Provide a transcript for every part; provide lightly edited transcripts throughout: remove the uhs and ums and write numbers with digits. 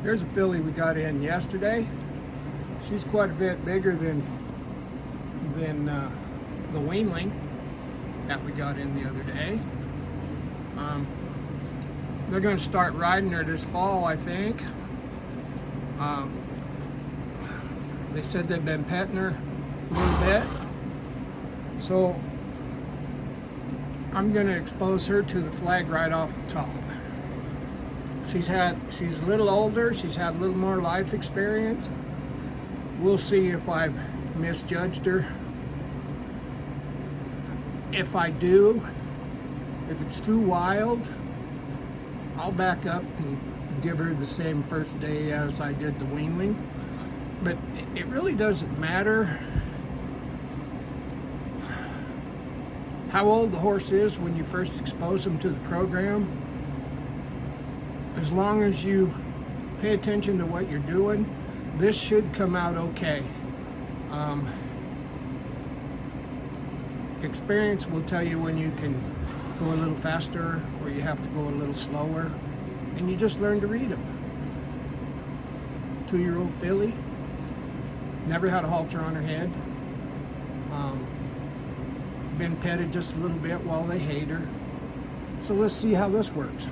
Here's a filly we got in yesterday. She's quite a bit bigger than the weanling that we got in the other day. They're going to start riding her this fall, I think. They said they've been petting her a little bit, so I'm going to expose her to the flag right off the top. She's a little older, she's had a little more life experience. We'll see if I've misjudged her. If I do, if it's too wild, I'll back up and give her the same first day as I did the weanling. But it really doesn't matter how old the horse is when you first expose them to the program. As long as you pay attention to what you're doing, this should come out okay. Experience will tell you when you can go a little faster or you have to go a little slower, and you just learn to read them. 2-year-old filly, never had a halter on her head. Been petted just a little bit while they hate her. So let's see how this works.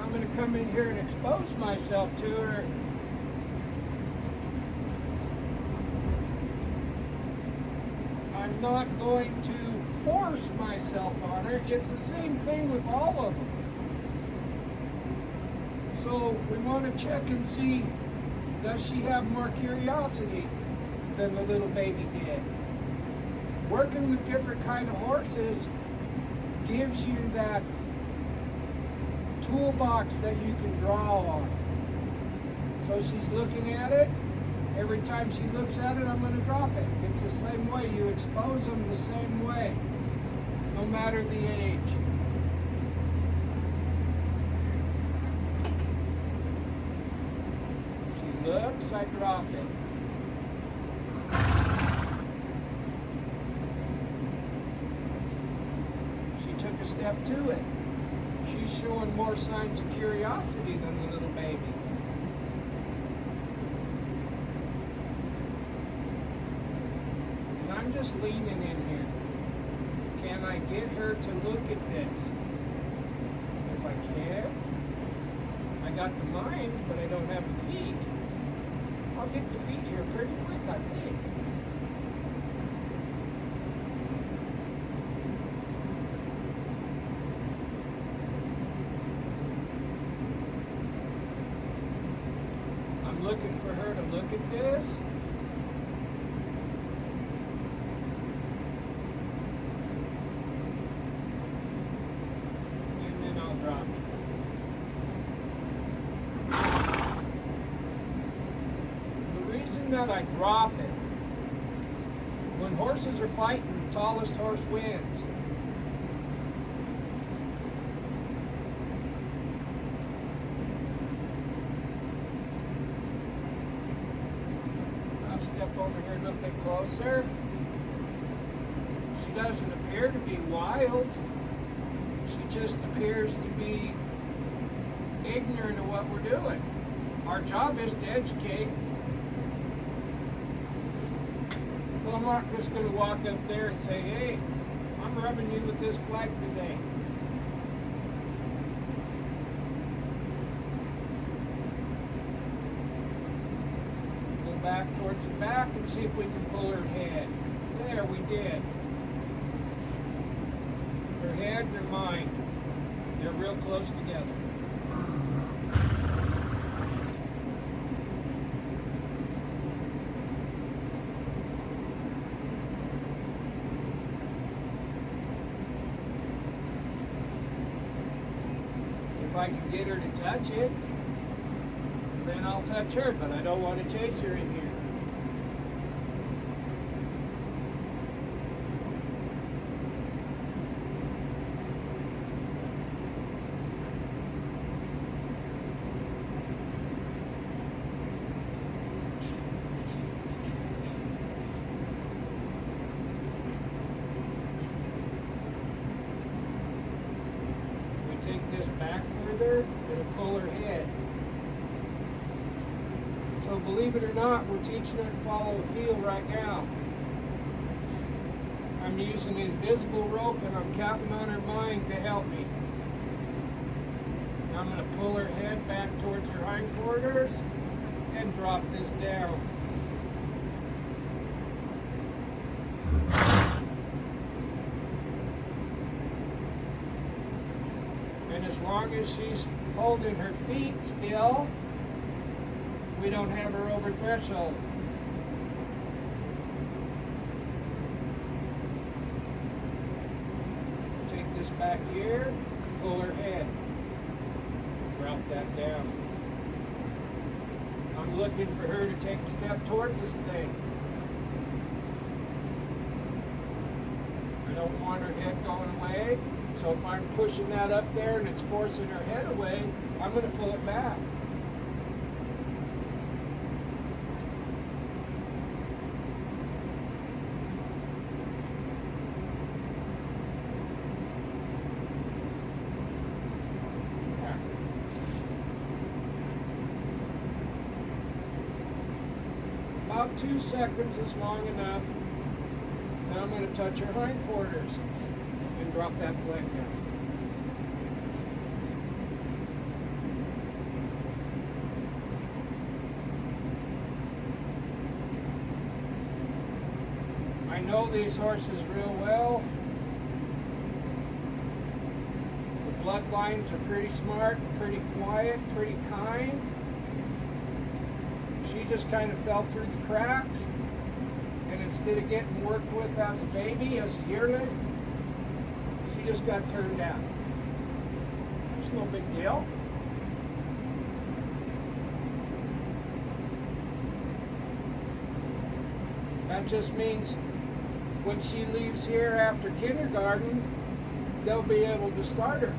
I'm going to come in here and expose myself to her. I'm not going to force myself on her. It's the same thing with all of them. So we want to check and see, does she have more curiosity than the little baby did? Working with different kind of horses gives you that toolbox that you can draw on. So she's looking at it. Every time she looks at it, I'm going to drop it. It's the same way. You expose them the same way, no matter the age. She looks, I drop it. She took a step to it. She's showing more signs of curiosity than the little baby. And I'm just leaning in here. Can I get her to look at this? If I can, I got the mind, but I don't have the feet. I'll get the feet here pretty quick, I think. I'm looking for her to look at this. And then I'll drop it. The reason that I drop it, when horses are fighting, the tallest horse wins. Step over here a little bit closer. She doesn't appear to be wild. She just appears to be ignorant of what we're doing. Our job is to educate. Well, I'm not just going to walk up there and say, hey, I'm rubbing you with this flag today. Back towards the back and see if we can pull her head. There, we did. Her head and her mind, they're real close together. If I can get her to touch it, then I'll touch her, but I don't want to chase her in here. hindquarter, it'll pull her head. So believe it or not, we're teaching her to follow a feel right now. I'm using an invisible rope and I'm counting on her mind to help me. I'm going to pull her head back towards her hindquarters and drop this down. And as long as she's holding her feet still, we don't have her over threshold. Take this back here, pull her head. Drop that down. I'm looking for her to take a step towards this thing. I don't want her head going away, so if I'm pushing that up there and it's forcing her head away, I'm going to pull it back. About 2 seconds is long enough. Now I'm going to touch her hindquarters and drop that leg down. I know these horses real well. The bloodlines are pretty smart, pretty quiet, pretty kind. She just kind of fell through the cracks, and instead of getting worked with as a baby, as a yearling, she just got turned out. It's no big deal. That just means when she leaves here after kindergarten, they'll be able to start her.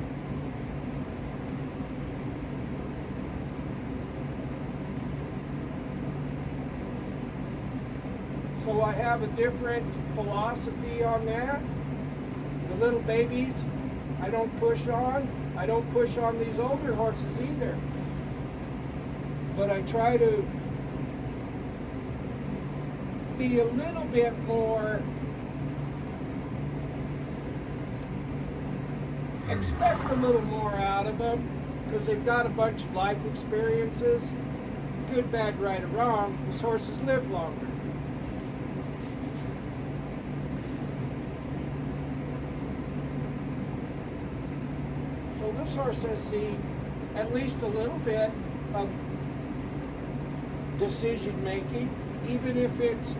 So I have a different philosophy on that. The little babies, I don't push on. I don't push on these older horses either. But I try to be a little bit more, expect a little more out of them, because they've got a bunch of life experiences. Good, bad, right, or wrong, these horses live longer. So this horse has seen at least a little bit of decision making, even if it's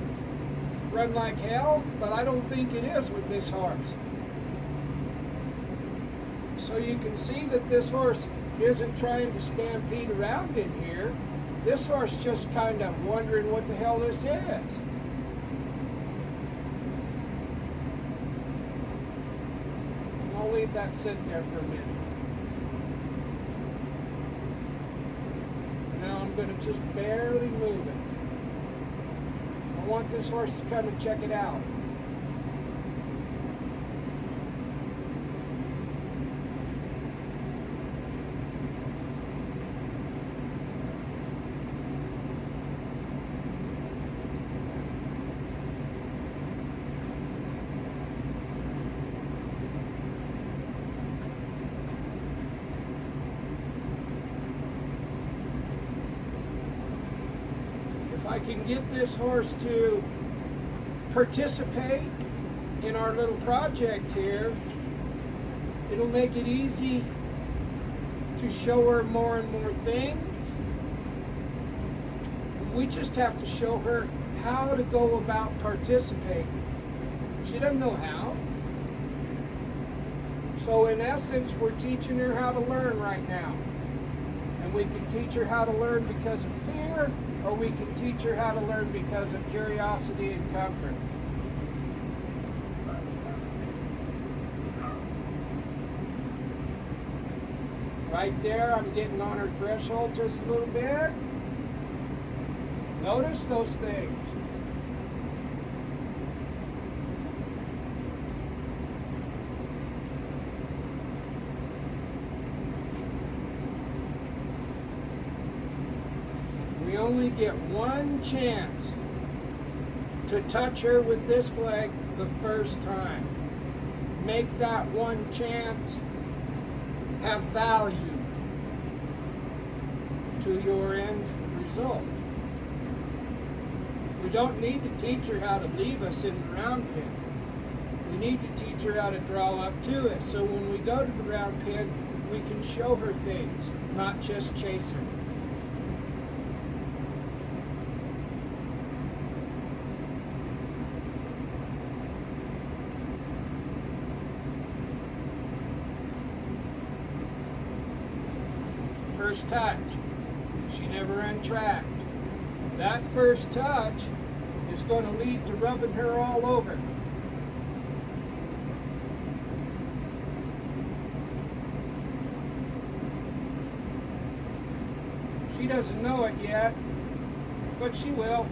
run like hell, but I don't think it is with this horse. So you can see that this horse isn't trying to stampede around in here. This horse just kind of wondering what the hell this is. I'll leave that sitting there for a minute. Now I'm going to just barely move it. I want this horse to come and check it out. I can get this horse to participate in our little project here, it'll make it easy to show her more and more things. We just have to show her how to go about participating. She doesn't know how. So in essence, we're teaching her how to learn right now. And we can teach her how to learn because of fear, or we can teach her how to learn because of curiosity and comfort. Right there, I'm getting on her threshold just a little bit. Notice those things. We only get one chance to touch her with this flag the first time. Make that one chance have value to your end result. We don't need to teach her how to leave us in the round pin. We need to teach her how to draw up to us, so when we go to the round pin, we can show her things, not just chase her. First touch. She never untracked. That first touch is going to lead to rubbing her all over. She doesn't know it yet, but she will.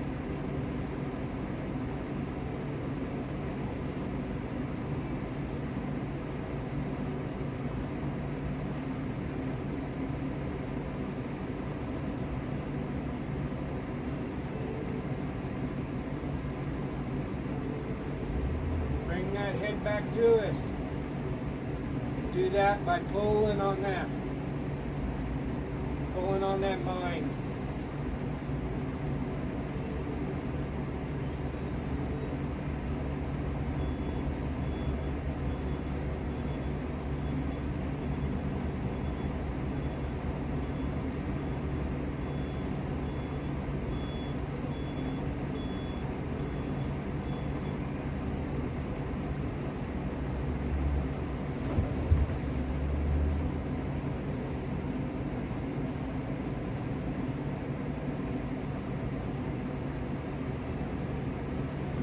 Bring that head back to us. Do that by pulling on that. Pulling on that mind.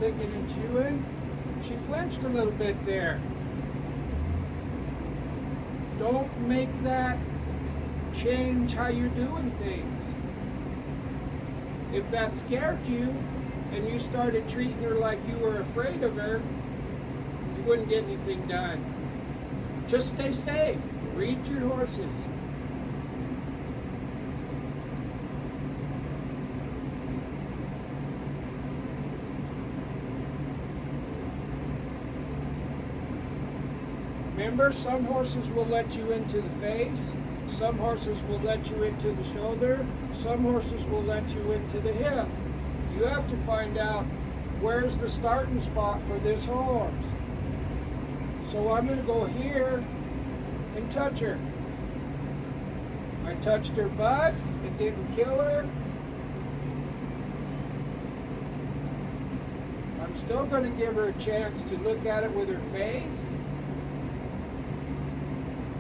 Licking and chewing. She flinched a little bit there. Don't make that change how you're doing things. If that scared you and you started treating her like you were afraid of her, you wouldn't get anything done. Just stay safe. Read your horses. Remember, some horses will let you into the face, some horses will let you into the shoulder, some horses will let you into the hip. You have to find out where's the starting spot for this horse. So I'm going to go here and touch her. I touched her butt, it didn't kill her. I'm still going to give her a chance to look at it with her face.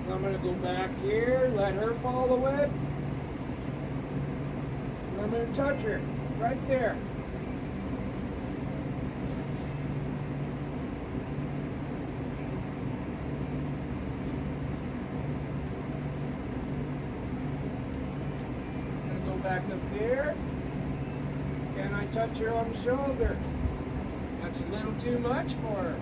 I'm going to go back here, let her follow it. And I'm going to touch her right there. I'm going to go back up there. Can I touch her on the shoulder? That's a little too much for her.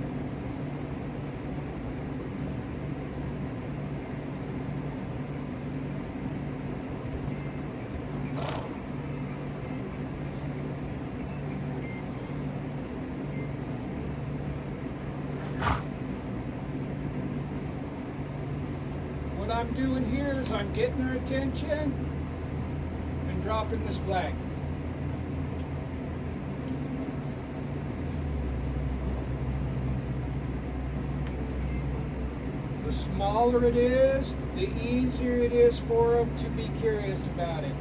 What I'm doing here is I'm getting her attention and dropping this flag. The smaller it is, the easier it is for them to be curious about it.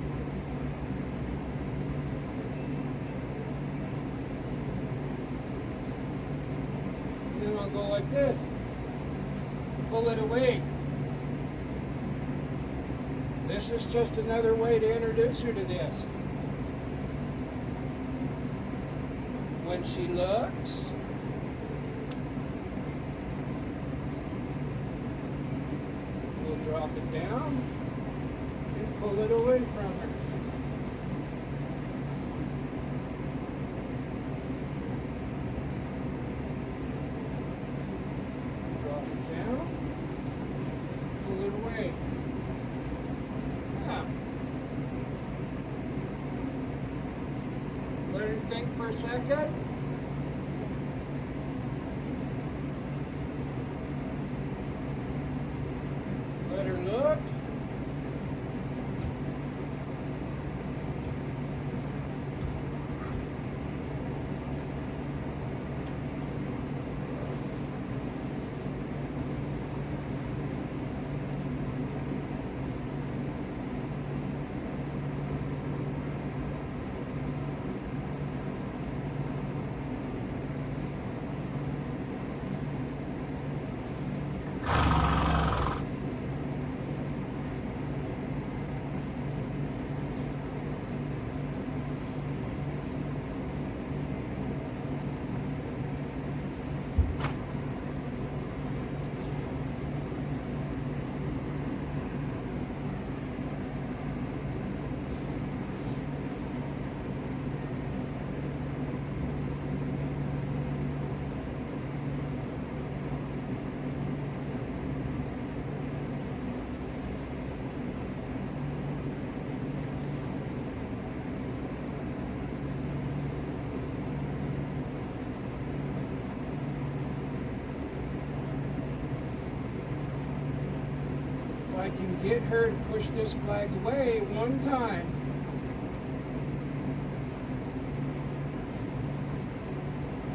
Then I'll go like this. Pull it away. This is just another way to introduce her to this. When she looks, we'll drop it down and pull it away from her. Drop it down, pull it away. think for a second. Let her look. If I can get her to push this flag away one time,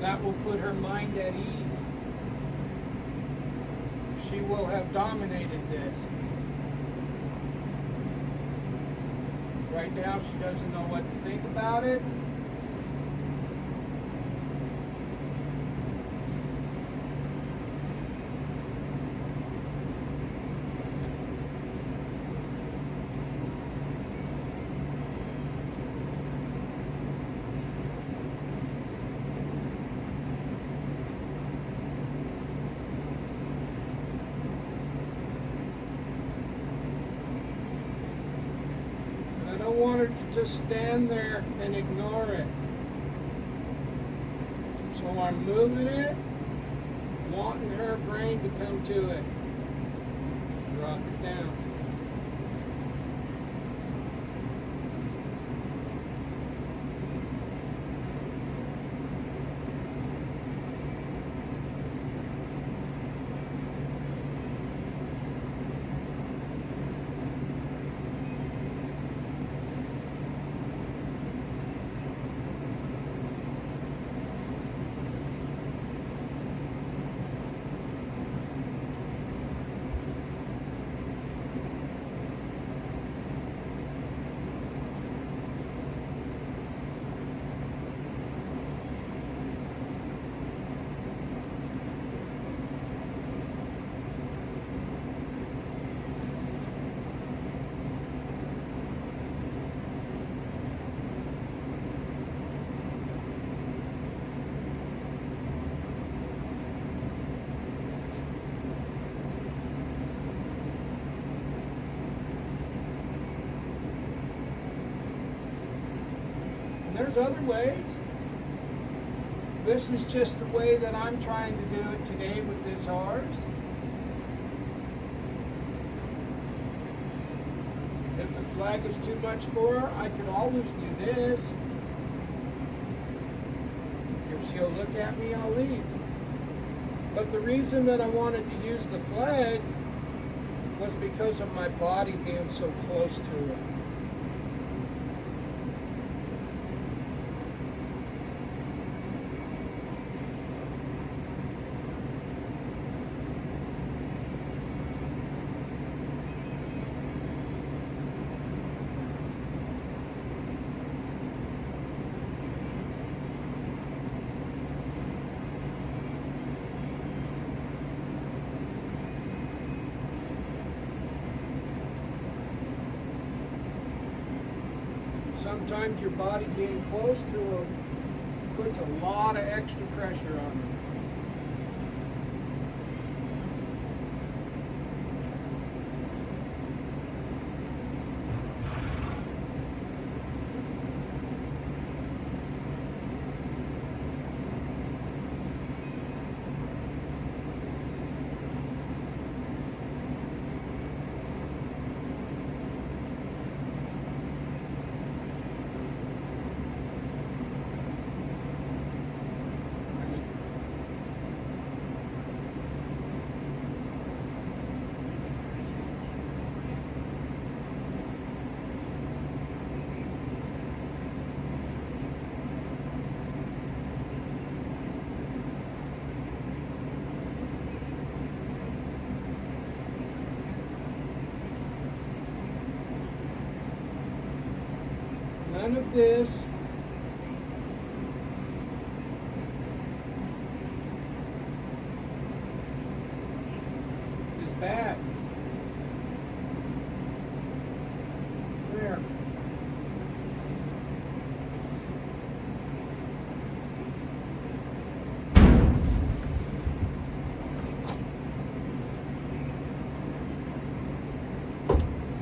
that will put her mind at ease. She will have dominated this. Right now, she doesn't know what to think about it. I don't want her to just stand there and ignore it. So I'm moving it, wanting her brain to come to it. Drop it down. There's other ways. This is just the way that I'm trying to do it today with this horse. If the flag is too much for her, I could always do this. If she'll look at me, I'll leave. But the reason that I wanted to use the flag was because of my body being so close to it. Sometimes your body being close to them puts a lot of extra pressure on them. None of this. Is bad. There.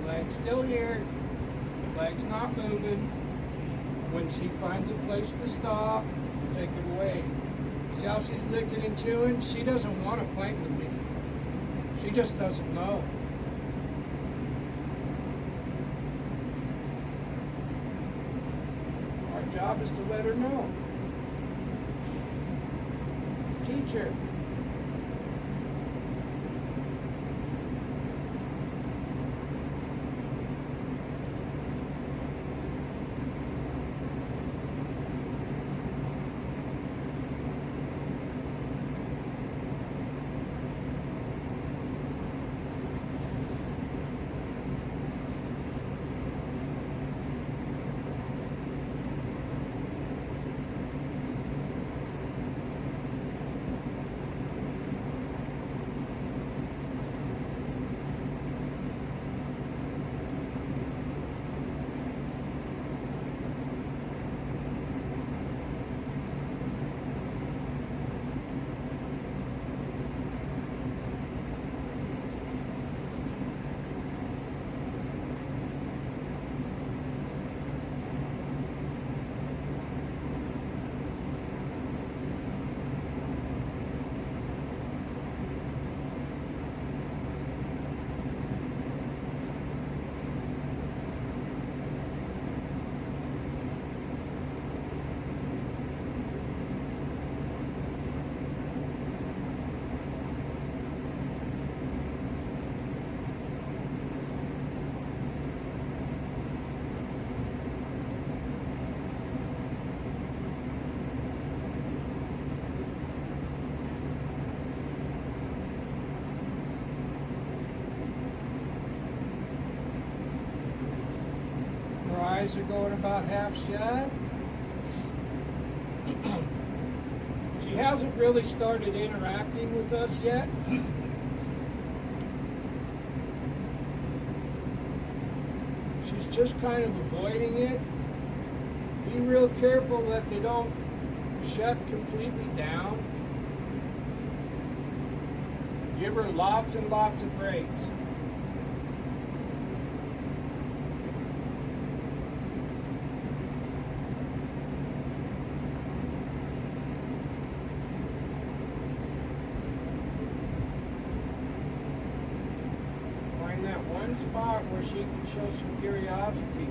Flag's still here. Flag's not moving. When she finds a place to stop, take it away. See how she's licking and chewing? She doesn't want to fight with me. She just doesn't know. Our job is to let her know. Teach her. Her eyes are going about half shut. She hasn't really started interacting with us yet. She's just kind of avoiding it. Be real careful that they don't shut completely down. Give her lots and lots of breaks. That one spot where she can show some curiosity.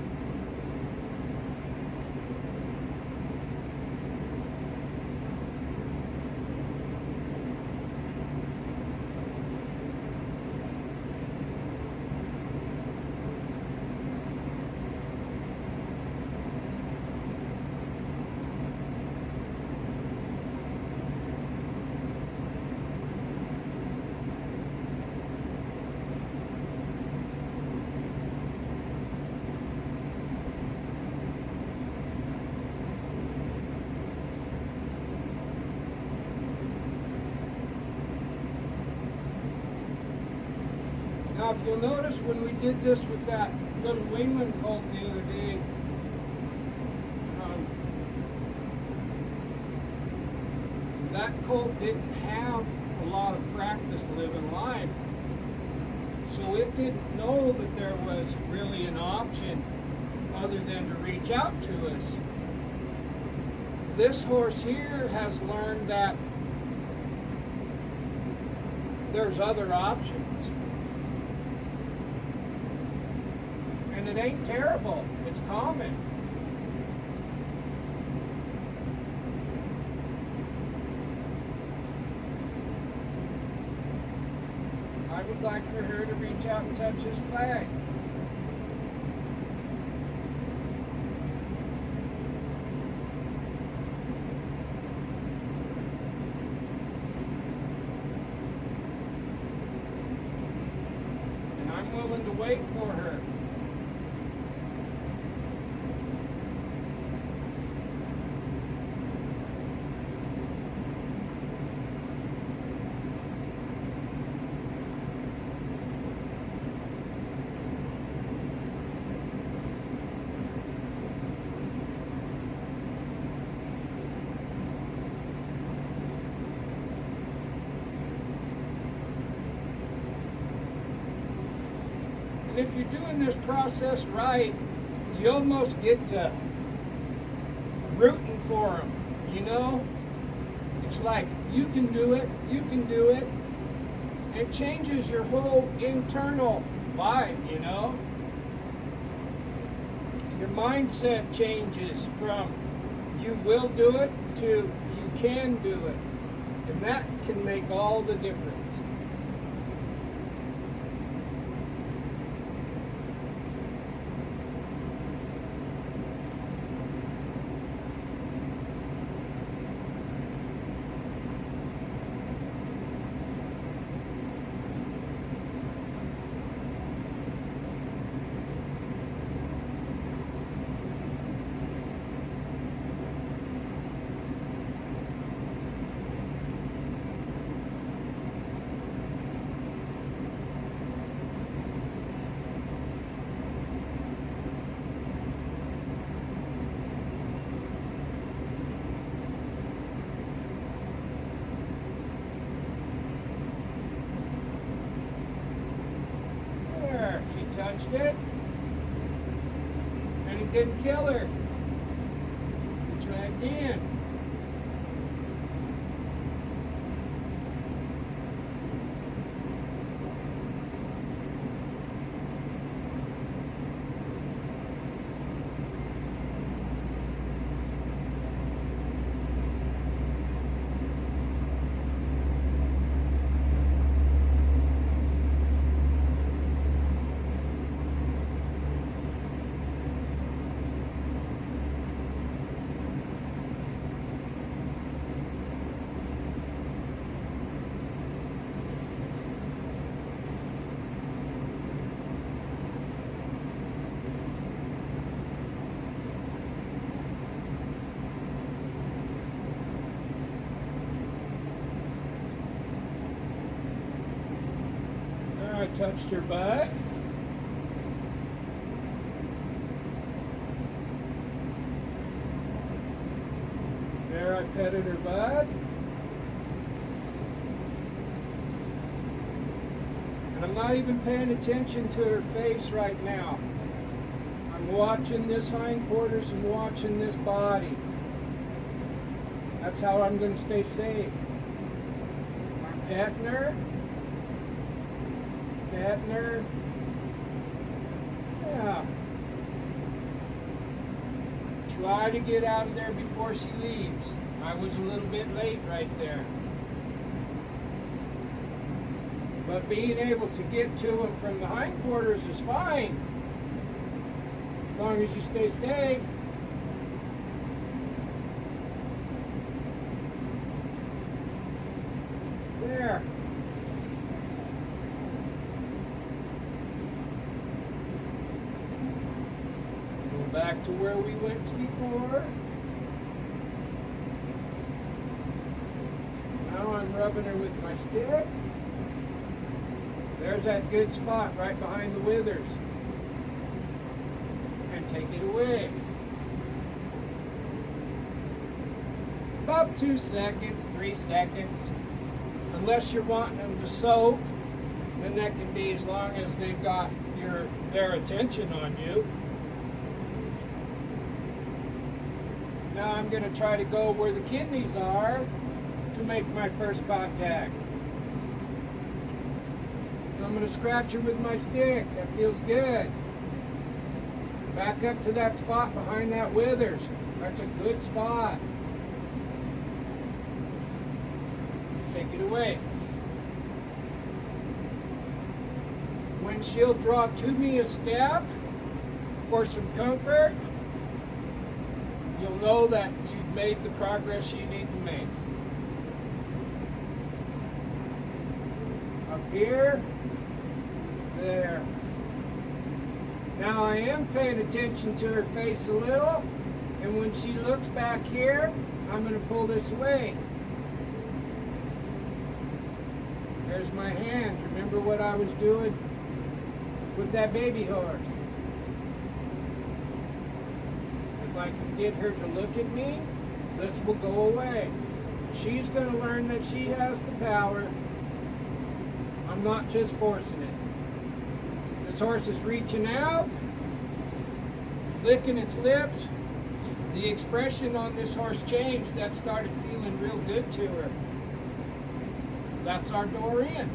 Now, if you'll notice, when we did this with that little wingman colt the other day, that colt didn't have a lot of practice living life. So it didn't know that there was really an option other than to reach out to us. This horse here has learned that there's other options. And it ain't terrible, it's common. I would like for her to reach out and touch his flag. And I'm willing to wait for her. if you're doing this process right, you almost get to rooting for them, you know? It's like, you can do it, you can do it. It changes your whole internal vibe, you know? Your mindset changes from you will do it to you can do it. And that can make all the difference. She touched it, and it didn't kill her. Try again. I touched her butt. There, I petted her butt. And I'm not even paying attention to her face right now. I'm watching this hindquarters and watching this body. That's how I'm going to stay safe. I'm petting her. Petting her. Yeah. Try to get out of there before she leaves. I was a little bit late right there. But being able to get to them from the hindquarters is fine. As long as you stay safe. There. Back to where we went before. Now I'm rubbing her with my stick. There's that good spot right behind the withers. And take it away. About 2 seconds, 3 seconds. Unless you're wanting them to soak, then that can be as long as they've got their attention on you. Now I'm going to try to go where the kidneys are to make my first contact. I'm going to scratch her with my stick. That feels good. Back up to that spot behind that withers. That's a good spot. Take it away. When she'll draw to me a step for some comfort, you'll know that you've made the progress you need to make. Up here, there. Now I am paying attention to her face a little, and when she looks back here, I'm going to pull this away. There's my hands. Remember what I was doing with that baby horse? If I can get her to look at me, this will go away. She's going to learn that she has the power. I'm not just forcing it. This horse is reaching out, licking its lips. The expression on this horse changed. That started feeling real good to her. That's our door in.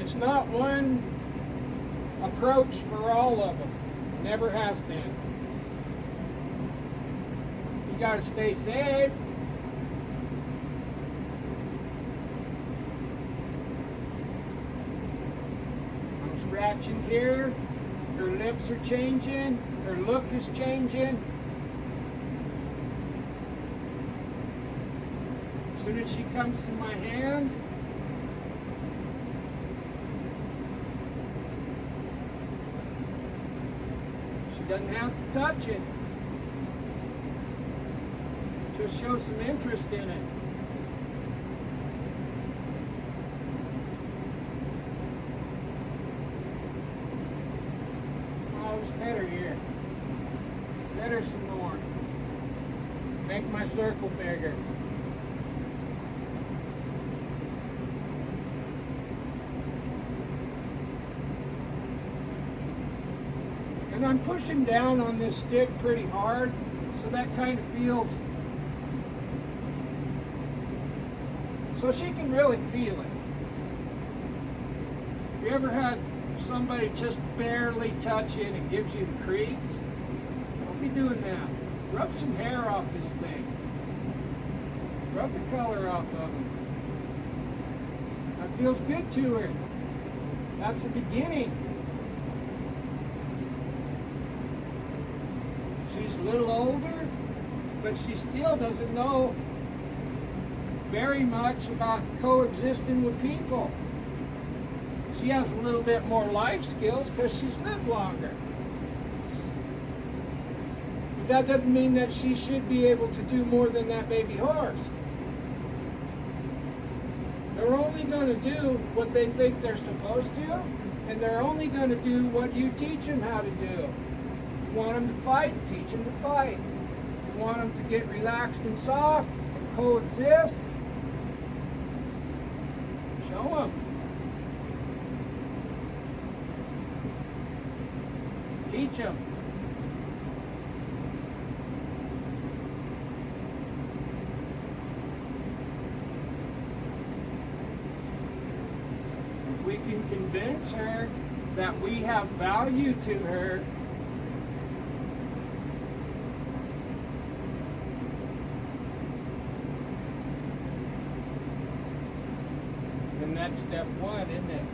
It's not one approach for all of them. Never has been. You got to stay safe. I'm scratching here. Her lips are changing. Her look is changing. As soon as she comes to my hand, she doesn't have to touch it. Just show some interest in it. Oh, just pet her here. Pet her some more. Make my circle bigger. And I'm pushing down on this stick pretty hard, so that kind of feels, so she can really feel it. If you ever had somebody just barely touch it and gives you the creeps, don't be doing that. Rub some hair off this thing. Rub the color off of them. That feels good to her. That's the beginning. She's a little older, but she still doesn't know very much about coexisting with people. She has a little bit more life skills because she's lived longer. But that doesn't mean that she should be able to do more than that baby horse. They're only going to do what they think they're supposed to, and they're only going to do what you teach them how to do. You want them to fight, teach them to fight. You want them to get relaxed and soft and coexist. Show them. Teach them. If we can convince her that we have value to her, then that's step one, isn't it?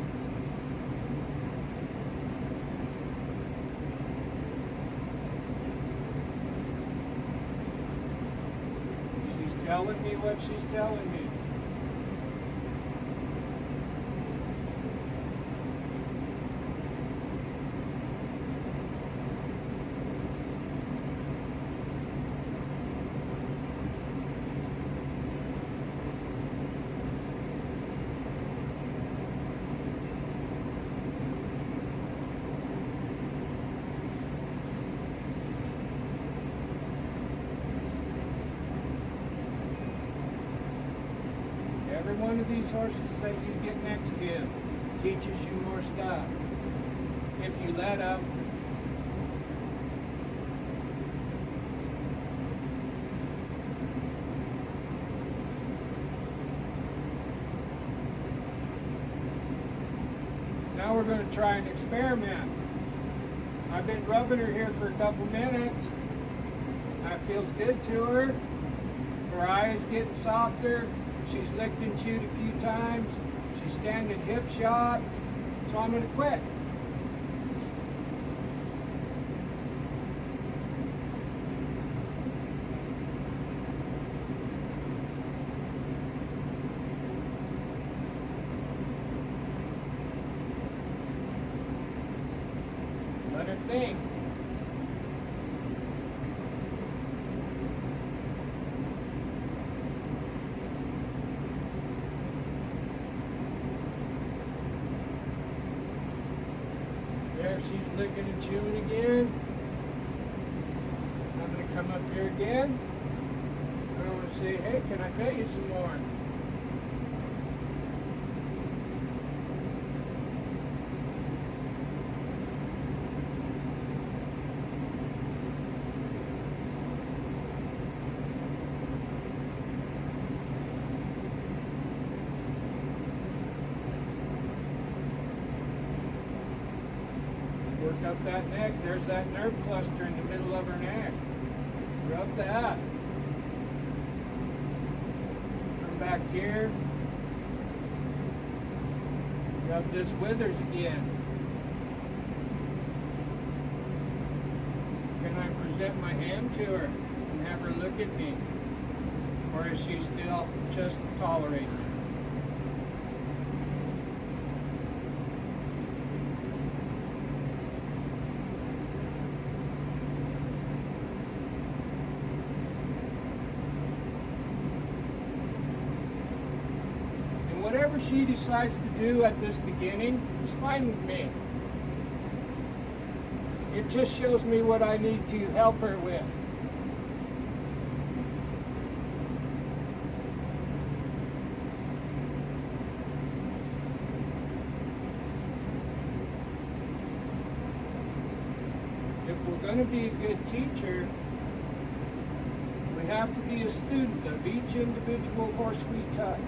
She's telling me what she's telling me. Every one of these horses that you get next to teaches you more stuff if you let them. Now we're going to try an experiment. I've been rubbing her here for a couple minutes. That feels good to her. Her eye is getting softer. She's licked and chewed a few times. She's standing hip shot. So I'm going to quit. Let her think. There, she's licking and chewing again. I'm going to come up here again. I want to say, hey, can I pet you some more? rub that neck. There's that nerve cluster in the middle of her neck. Rub that. Come back here. Rub this withers again. Can I present my hand to her and have her look at me? Or is she still just tolerating it? And whatever she decides to do at this beginning is fine with me. It just shows me what I need to help her with. If we're going to be a good teacher, we have to be a student of each individual horse we touch.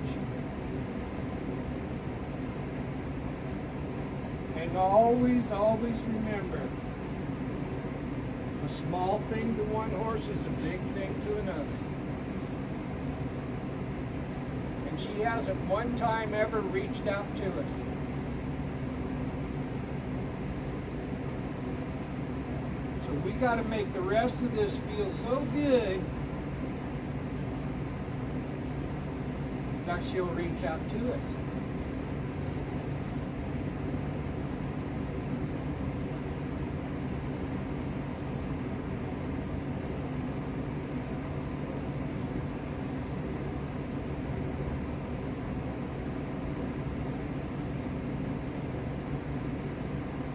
And always, always remember, a small thing to one horse is a big thing to another. And she hasn't one time ever reached out to us. So we got to make the rest of this feel so good that she'll reach out to us.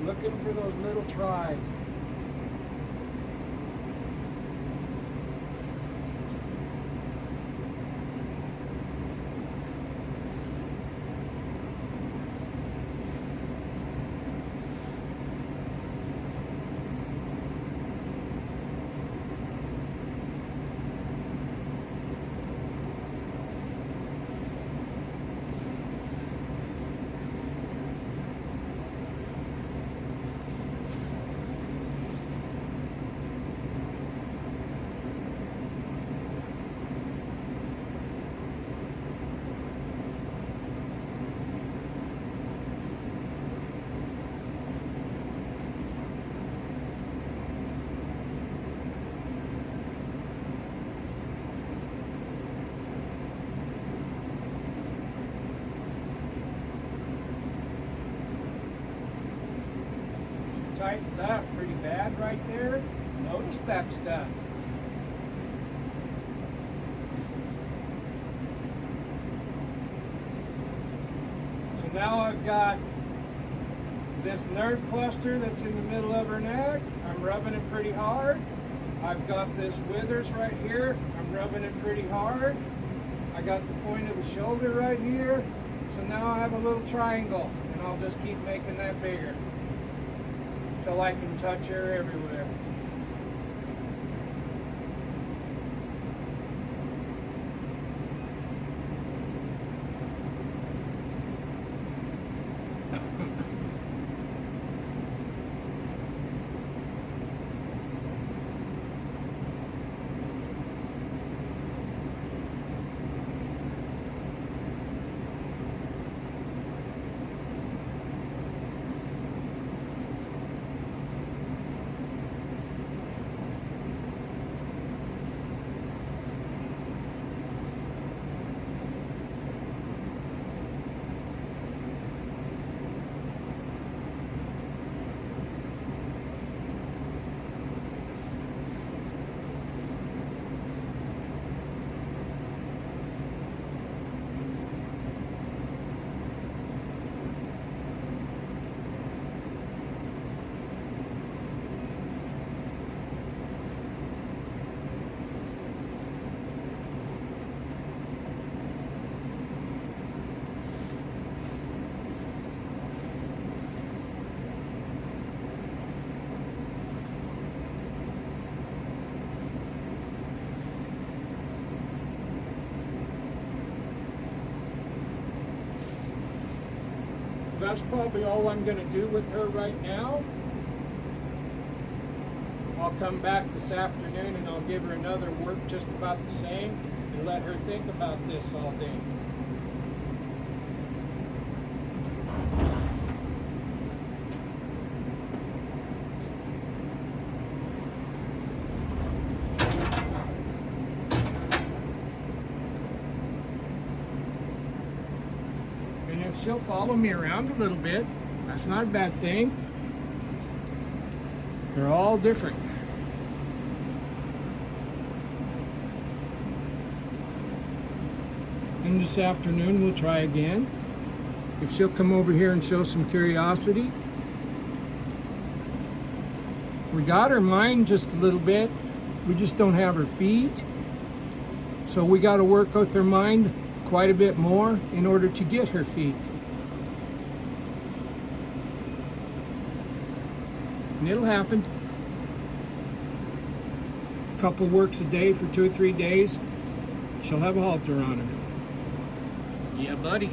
Looking for those little tries. Tightened up pretty bad right there. Notice that stuff. So now I've got this nerve cluster that's in the middle of her neck. I'm rubbing it pretty hard. I've got this withers right here. I'm rubbing it pretty hard. I got the point of the shoulder right here. So now I have a little triangle, and I'll just keep making that bigger till I can touch her everywhere. That's probably all I'm going to do with her right now. I'll come back this afternoon and I'll give her another work just about the same and let her think about this all day. And if she'll follow me around a little bit, that's not a bad thing. They're all different. And this afternoon we'll try again. If she'll come over here and show some curiosity. We got her mind just a little bit. We just don't have her feet. So we got to work with her mind quite a bit more in order to get her feet. And it'll happen. A couple works a day for 2 or 3 days. She'll have a halter on her. Yeah, buddy.